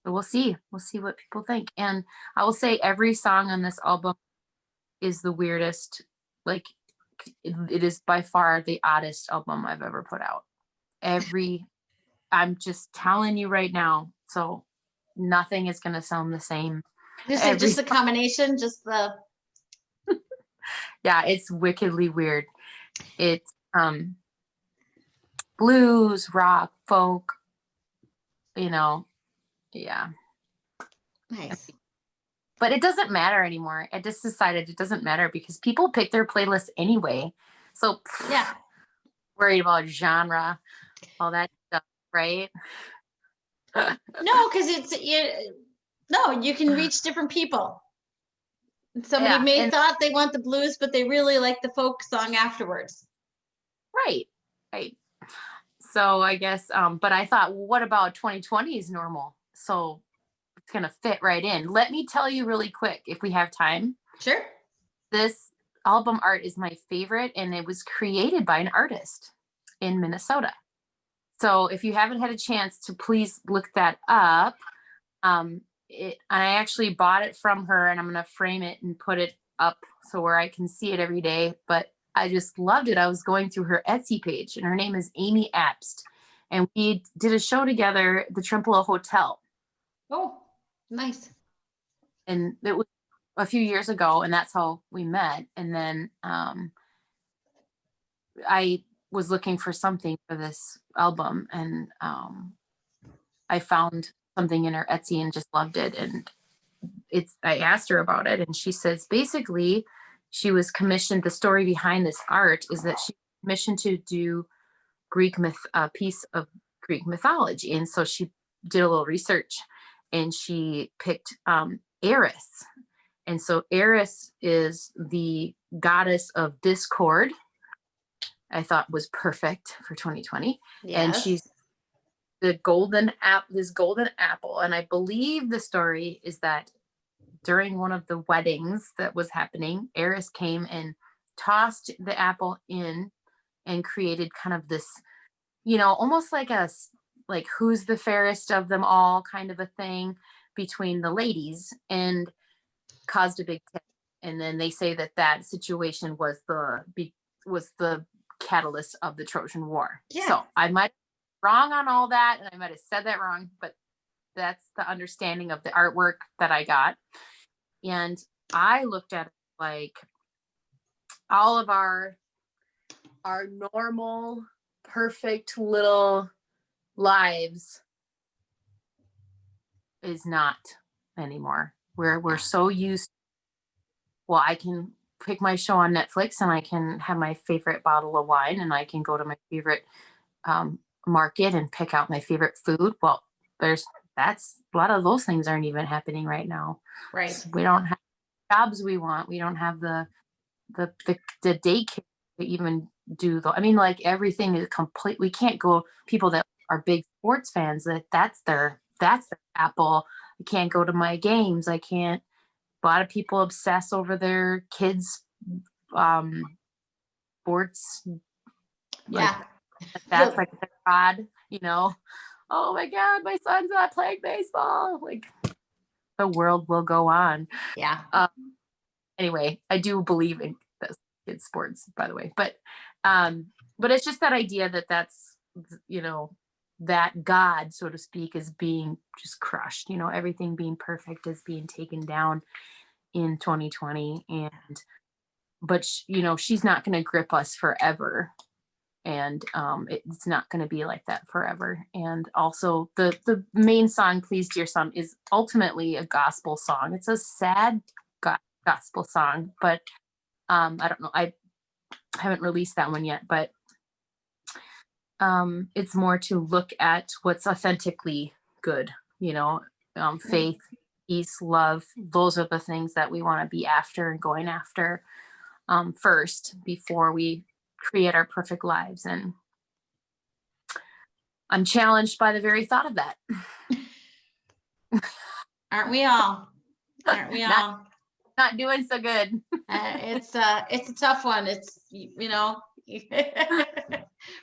Speaker 3: So we'll see what people think. And I will say every song on this album is the weirdest. Like, it is by far the oddest album I've ever put out. I'm just telling you right now. So nothing is going to sound the same.
Speaker 1: Just the combination,
Speaker 3: yeah, it's wickedly weird. It's blues, rock, folk, yeah.
Speaker 1: Nice.
Speaker 3: But it doesn't matter anymore. I just decided it doesn't matter because people pick their playlists anyway. So
Speaker 1: yeah,
Speaker 3: worried about genre, all that stuff, right?
Speaker 1: No, because you can reach different people. Somebody may thought they want the blues, but they really like the folk song afterwards.
Speaker 3: Right. So I guess, but I thought, well, what about 2020 is normal? So it's going to fit right in. Let me tell you really quick, if we have time.
Speaker 1: Sure.
Speaker 3: This album art is my favorite, and it was created by an artist in Minnesota. So if you haven't had a chance to, please look that up. I actually bought it from her, and I'm going to frame it and put it up so where I can see it every day. But I just loved it. I was going through her Etsy page, and her name is Amy Apst. And we did a show together at the Trempealeau Hotel.
Speaker 1: Oh, nice.
Speaker 3: And it was a few years ago, and that's how we met. And then I was looking for something for this album, and I found something in her Etsy and just loved it. And I asked her about it, and she says basically she was commissioned. The story behind this art is that she was commissioned to do a piece of Greek mythology. And so she did a little research, and she picked Eris. And so Eris is the goddess of discord. I thought was perfect for 2020.
Speaker 1: Yes.
Speaker 3: And she's this golden apple. And I believe the story is that during one of the weddings that was happening, Eris came and tossed the apple in and created kind of this, almost like who's the fairest of them all kind of a thing between the ladies, and caused a big tip. And then they say that situation was the catalyst of the Trojan War.
Speaker 1: Yeah.
Speaker 3: So I might be wrong on all that, and I might have said that wrong, but that's the understanding of the artwork that I got. And I looked at it like all of our normal, perfect little lives is not anymore. We're so used. Well, I can pick my show on Netflix, and I can have my favorite bottle of wine, and I can go to my favorite market and pick out my favorite food. Well, that's a lot of those things aren't even happening right now.
Speaker 1: Right.
Speaker 3: So we don't have jobs we want. We don't have the daycare to even do everything is complete. We can't go, people that are big sports fans, that's their apple. I can't go to my games. I can't. A lot of people obsess over their kids' sports.
Speaker 1: Yeah.
Speaker 3: That's like their god, Oh my God, my son's not playing baseball. Like, the world will go on.
Speaker 1: Yeah.
Speaker 3: Anyway, I do believe in kids' sports, by the way, but it's just that idea that's that God, so to speak, is being just crushed. Everything being perfect is being taken down in 2020, but she's not going to grip us forever, and it's not going to be like that forever. And also the main song, Please Dear Son, is ultimately a gospel song. It's a sad gospel song, but I don't know, I haven't released that one yet, but it's more to look at what's authentically good, faith, peace, love. Those are the things that we want to be after and going after first before we create our perfect lives. And I'm challenged by the very thought of that.
Speaker 1: Aren't we all? Aren't we all?
Speaker 3: Not doing so good.
Speaker 1: It's a tough one. It's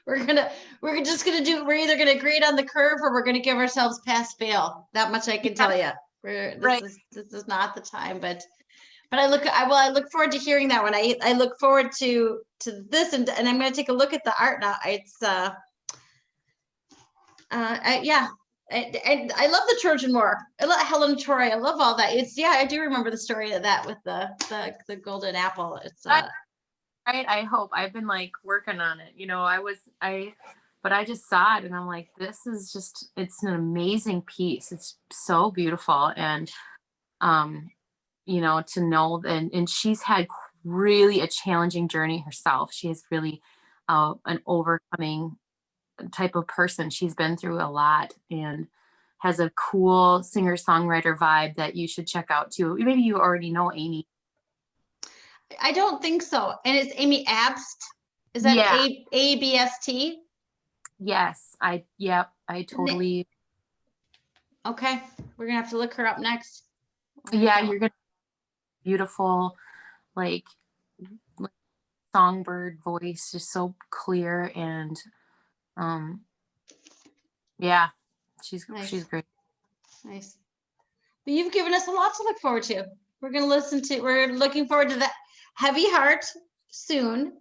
Speaker 1: we're either gonna grade on the curve, or we're gonna give ourselves pass fail. That much I can tell you. This is not the time, but I look forward to hearing that one. I look forward to this, and I'm gonna take a look at the art now. It's yeah. And I love the Trojan War. I love Helen of Troy. I love all that. I do remember the story of that with the golden apple. It's
Speaker 3: right. I hope. I've been working on it. But I just saw it, and I'm like, this is it's an amazing piece. It's so beautiful. And to know, and she's had really a challenging journey herself. She is really an overcoming type of person. She's been through a lot and has a cool singer-songwriter vibe that you should check out too. Maybe you already know Amy.
Speaker 1: I don't think so. And it's Amy Abst. Is that A-B-S-T?
Speaker 3: Yes, I totally,
Speaker 1: Okay, we're gonna have to look her up next.
Speaker 3: yeah, you're gonna beautiful, like songbird voice, just so clear and um yeah, she's
Speaker 1: Nice.
Speaker 3: great.
Speaker 1: Nice. But you've given us a lot to look forward to. We're looking forward to that Heavy Heart soon.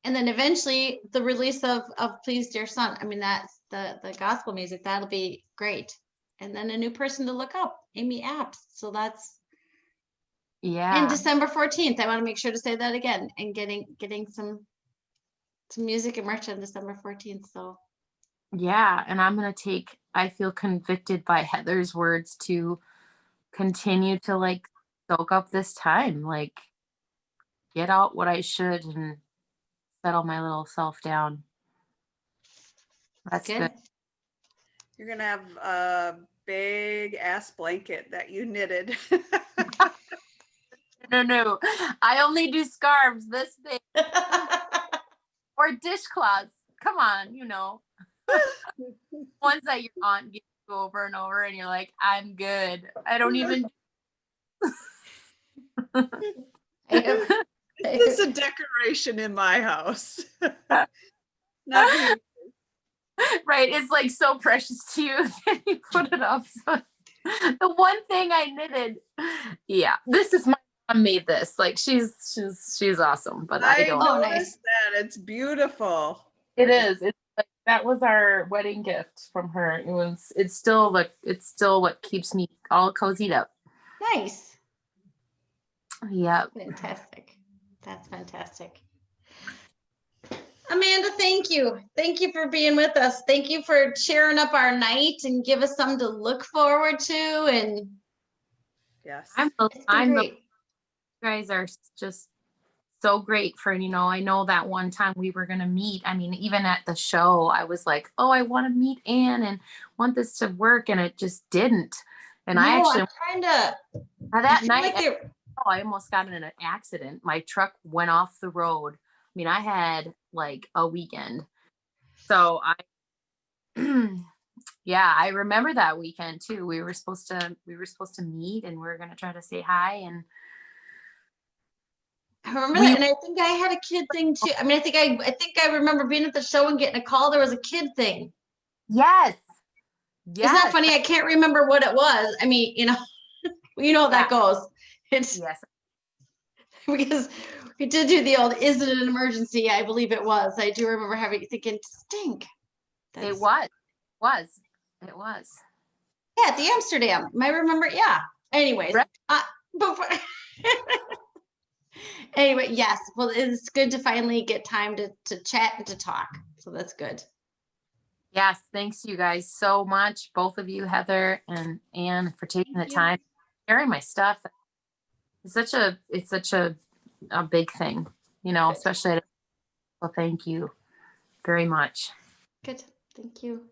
Speaker 1: And then eventually the release of Please Dear Son. I mean, that's the gospel music. That'll be great. And then a new person to look up, Amy Apps. So that's
Speaker 3: Yeah.
Speaker 1: and December 14th. I want to make sure to say that again and getting some music and merch on December 14th. So
Speaker 3: Yeah, and I feel convicted by Heather's words to continue to like soak up this time, like get out what I should and settle my little self down. That's
Speaker 1: good.
Speaker 3: good.
Speaker 2: You're gonna have a big ass blanket that you knitted.
Speaker 3: No. I only do scarves this big or dishcloths. Come on, ones that your aunt gives you over and over, and you're like, I'm good. I don't even.
Speaker 2: It's a decoration in my house. Not being
Speaker 3: Right, it's like so precious to you that you put it up. So, the one thing I knitted, yeah, this is my mom made this. Like she's awesome, but I
Speaker 2: I
Speaker 3: don't.
Speaker 1: Oh, nice.
Speaker 2: noticed that. It's beautiful.
Speaker 3: It is. It's like that was our wedding gift from her. It's still what keeps me all cozied up.
Speaker 1: Nice.
Speaker 3: Yeah.
Speaker 1: Fantastic. That's fantastic. Amanda, thank you. Thank you for being with us. Thank you for cheering up our night and give us something to look forward to. And
Speaker 2: Yes.
Speaker 1: it's been great.
Speaker 3: You guys are just so great for, I know that one time we were going to meet. I mean, even at the show, I was like, oh, I want to meet Anne and want this to work. And it just didn't. And
Speaker 1: No,
Speaker 3: I actually,
Speaker 1: I'm trying to.
Speaker 3: that
Speaker 1: I feel
Speaker 3: night,
Speaker 1: like they're-
Speaker 3: I almost got in an accident. My truck went off the road. I mean, I had like a weekend. So yeah, I remember that weekend too. We were supposed to meet and we were going to try to say hi. And
Speaker 1: I remember that, and I think I had a kid thing too. I mean, I think I remember being at the show and getting a call. There was a kid thing.
Speaker 3: yes.
Speaker 1: Isn't that funny? I can't remember what it was. I mean, how that goes. It's
Speaker 3: Yes.
Speaker 1: because we did do the old, is it an emergency? I believe it was. I do remember thinking, stink.
Speaker 3: It was. It was.
Speaker 1: Yeah, at the Amsterdam. I remember, yeah. Anyways,
Speaker 3: Right.
Speaker 1: before anyway, yes. Well, it's good to finally get time to chat and to talk. So that's good.
Speaker 3: Yes, thanks you guys so much, both of you, Heather and Anne, for taking the time, sharing my stuff. It's such a big thing, especially. So thank you very much.
Speaker 1: Good. Thank you.